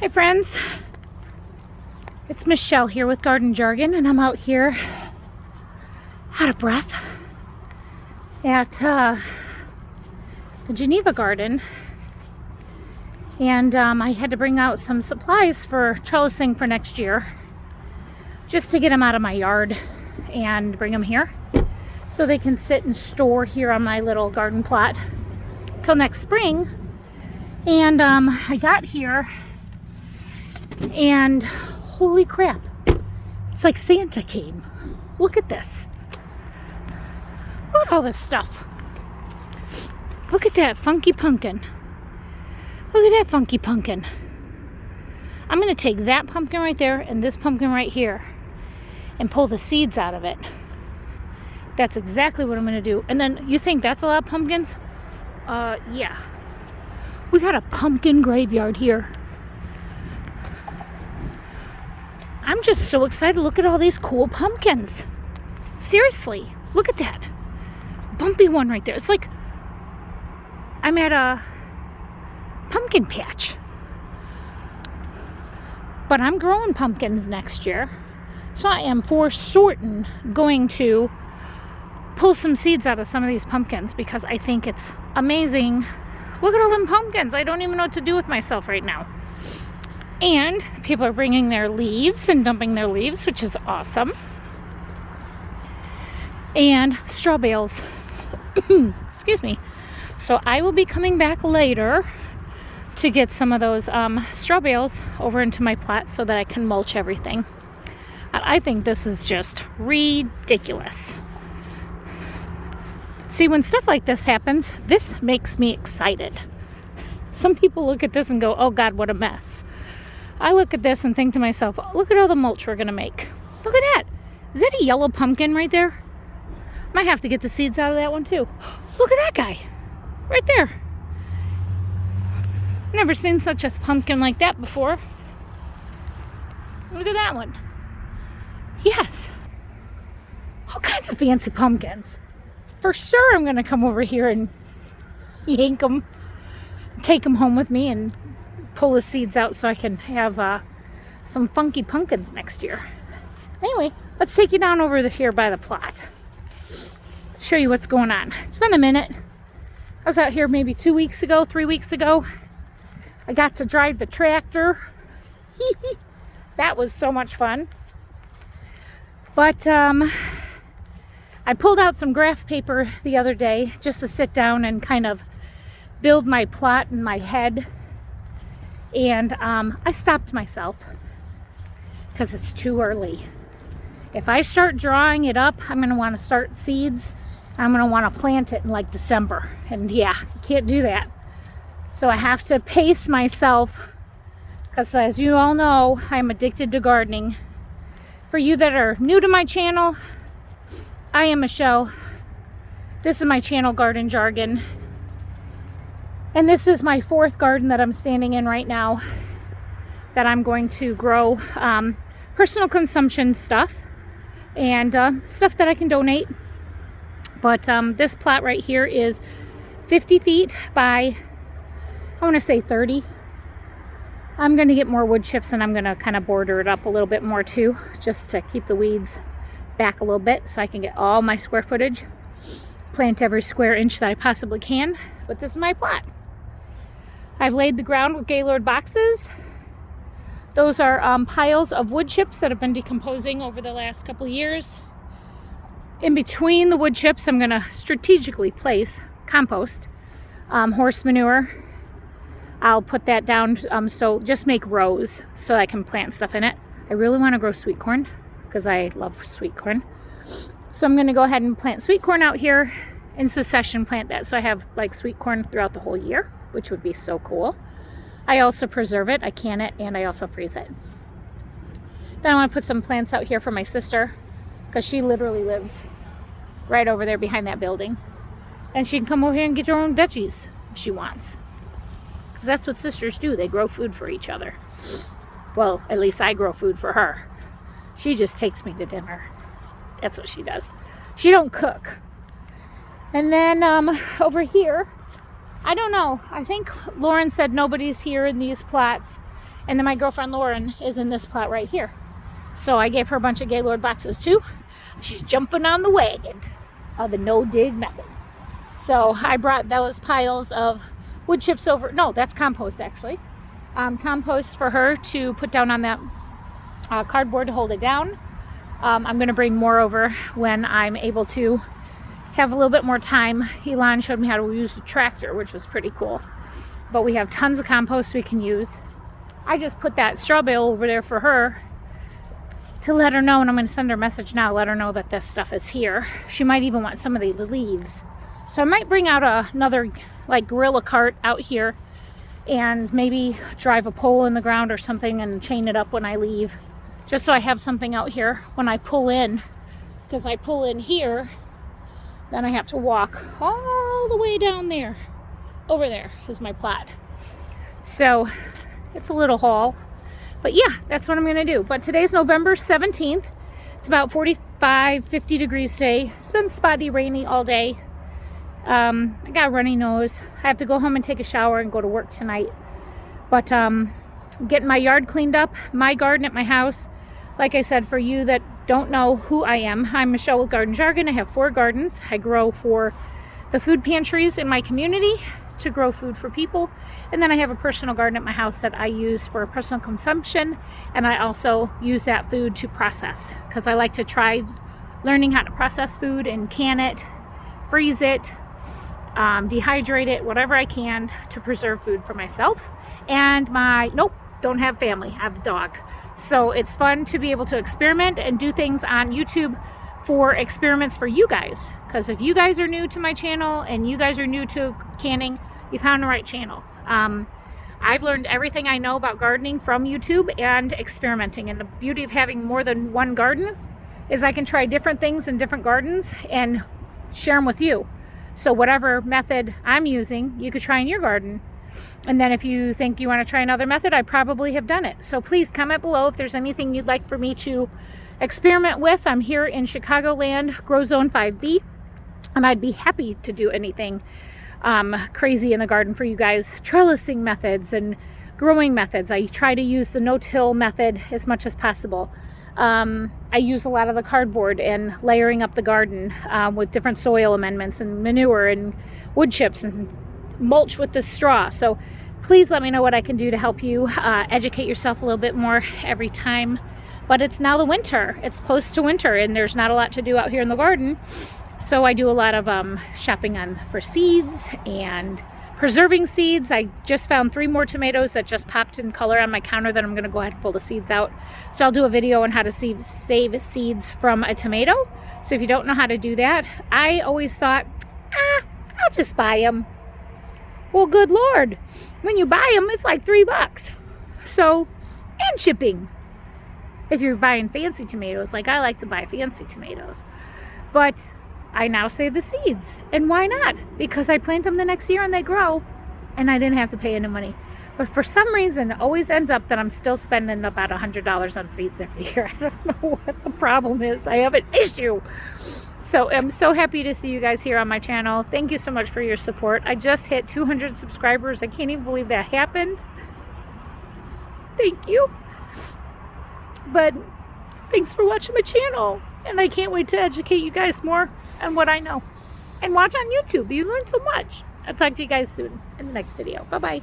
Hi friends, it's Michelle here with Garden Jargon, and I'm out here out of breath at the Geneva garden, and I had to bring out some supplies for trellising for next year just to get them out of my yard and bring them here so they can sit and store here on my little garden plot till next spring. And I got here and holy crap, it's like Santa came. Look at this. Look at all this stuff. Look at that funky pumpkin. Look at that funky pumpkin. I'm going to take that pumpkin right there and this pumpkin right here and pull the seeds out of it. That's exactly what I'm going to do. And then you think that's a lot of pumpkins? Yeah. We got a pumpkin graveyard here. I'm just so excited. Look at all these cool pumpkins. Seriously, look at that bumpy one right there. It's like I'm at a pumpkin patch. But I'm growing pumpkins next year, so I am for certain going to pull some seeds out of some of these pumpkins because I think it's amazing. Look at all them pumpkins. I don't even know what to do with myself right now. And people are bringing their leaves and dumping their leaves, which is awesome. And straw bales. Excuse me. So I will be coming back later to get some of those straw bales over into my plot so that I can mulch everything. And I think this is just ridiculous. See, when stuff like this happens, this makes me excited. Some people look at this and go, oh God, what a mess. I look at this and think to myself, look at all the mulch we're going to make. Look at that. Is that a yellow pumpkin right there? Might have to get the seeds out of that one too. Look at that guy. Right there. Never seen such a pumpkin like that before. Look at that one. Yes. All kinds of fancy pumpkins. For sure I'm going to come over here and yank them, take them home with me and pull the seeds out so I can have some funky pumpkins next year. Anyway, let's take you down over here by the plot. Show you what's going on. It's been a minute. I was out here maybe 3 weeks ago. I got to drive the tractor. That was so much fun. But I pulled out some graph paper the other day just to sit down and kind of build my plot in my head. And I stopped myself because it's too early. If I start drawing it up, I'm going to want to start seeds. I'm going to want to plant it in like December. And yeah, you can't do that. So I have to pace myself because, as you all know, I'm addicted to gardening. For you that are new to my channel, I am Michelle. This is my channel, Garden Jargon. And this is my 4th garden that I'm standing in right now that I'm going to grow personal consumption stuff and stuff that I can donate. But this plot right here is 50 feet by, I want to say 30. I'm going to get more wood chips and I'm going to kind of border it up a little bit more too, just to keep the weeds back a little bit so I can get all my square footage, plant every square inch that I possibly can. But this is my plot. I've laid the ground with Gaylord boxes. Those are piles of wood chips that have been decomposing over the last couple years. In between the wood chips, I'm going to strategically place compost, horse manure. I'll put that down, so just make rows so I can plant stuff in it. I really want to grow sweet corn because I love sweet corn. So I'm going to go ahead and plant sweet corn out here in succession, plant that so I have like sweet corn throughout the whole year, which would be so cool. I also preserve it, I can it, and I also freeze it. Then I want to put some plants out here for my sister because she literally lives right over there behind that building. And she can come over here and get her own veggies if she wants. Because that's what sisters do, they grow food for each other. Well, at least I grow food for her. She just takes me to dinner. That's what she does. She don't cook. And then over here, I don't know. I think Lauren said nobody's here in these plots. And then my girlfriend Lauren is in this plot right here. So I gave her a bunch of Gaylord boxes too. She's jumping on the wagon of the no-dig method. So I brought those piles of wood chips over. No, that's compost actually. Compost for her to put down on that cardboard to hold it down. I'm going to bring more over when I'm able to have a little bit more time. Elon showed me how to use the tractor, which was pretty cool. But we have tons of compost we can use. I just put that straw bale over there for her to let her know, and I'm going to send her a message now, let her know that this stuff is here. She might even want some of the leaves. So I might bring out another like gorilla cart out here and maybe drive a pole in the ground or something and chain it up when I leave, just so I have something out here when I pull in. Because I pull in here, then I have to walk all the way down there. Over there is my plot. So it's a little haul. But yeah, that's what I'm going to do. But today's November 17th. It's about 45, 50 degrees today. It's been spotty, rainy all day. I got a runny nose. I have to go home and take a shower and go to work tonight. But getting my yard cleaned up, my garden at my house. Like I said, for you that don't know who I am, I'm Michelle with Garden Jargon. I have 4 gardens. I grow for the food pantries in my community to grow food for people. And then I have a personal garden at my house that I use for personal consumption. And I also use that food to process because I like to try learning how to process food and can it, freeze it, dehydrate it, whatever I can to preserve food for myself. And don't have family, I have a dog. So it's fun to be able to experiment and do things on YouTube for experiments for you guys. Because if you guys are new to my channel and you guys are new to canning, you found the right channel. I've learned everything I know about gardening from YouTube and experimenting. And the beauty of having more than one garden is I can try different things in different gardens and share them with you. So whatever method I'm using, you could try in your garden. And then if you think you want to try another method, I probably have done it. So please comment below if there's anything you'd like for me to experiment with. I'm here in Chicagoland, Grow Zone 5B, and I'd be happy to do anything crazy in the garden for you guys. Trellising methods and growing methods. I try to use the no-till method as much as possible. I use a lot of the cardboard and layering up the garden with different soil amendments and manure and wood chips and mulch with the straw. So please let me know what I can do to help you educate yourself a little bit more every time. But it's now the winter. It's close to winter and there's not a lot to do out here in the garden. So I do a lot of shopping for seeds and preserving seeds. I just found 3 more tomatoes that just popped in color on my counter that I'm going to go ahead and pull the seeds out. So I'll do a video on how to save seeds from a tomato. So if you don't know how to do that, I always thought, I'll just buy them. Well, good Lord, when you buy them, it's like $3. So, and shipping. If you're buying fancy tomatoes, like I like to buy fancy tomatoes. But I now save the seeds. And why not? Because I plant them the next year and they grow. And I didn't have to pay any money. But for some reason, it always ends up that I'm still spending about $100 on seeds every year. I don't know what the problem is. I have an issue. So I'm so happy to see you guys here on my channel. Thank you so much for your support. I just hit 200 subscribers. I can't even believe that happened. Thank you. But thanks for watching my channel. And I can't wait to educate you guys more on what I know. And watch on YouTube. You learn so much. I'll talk to you guys soon in the next video. Bye-bye.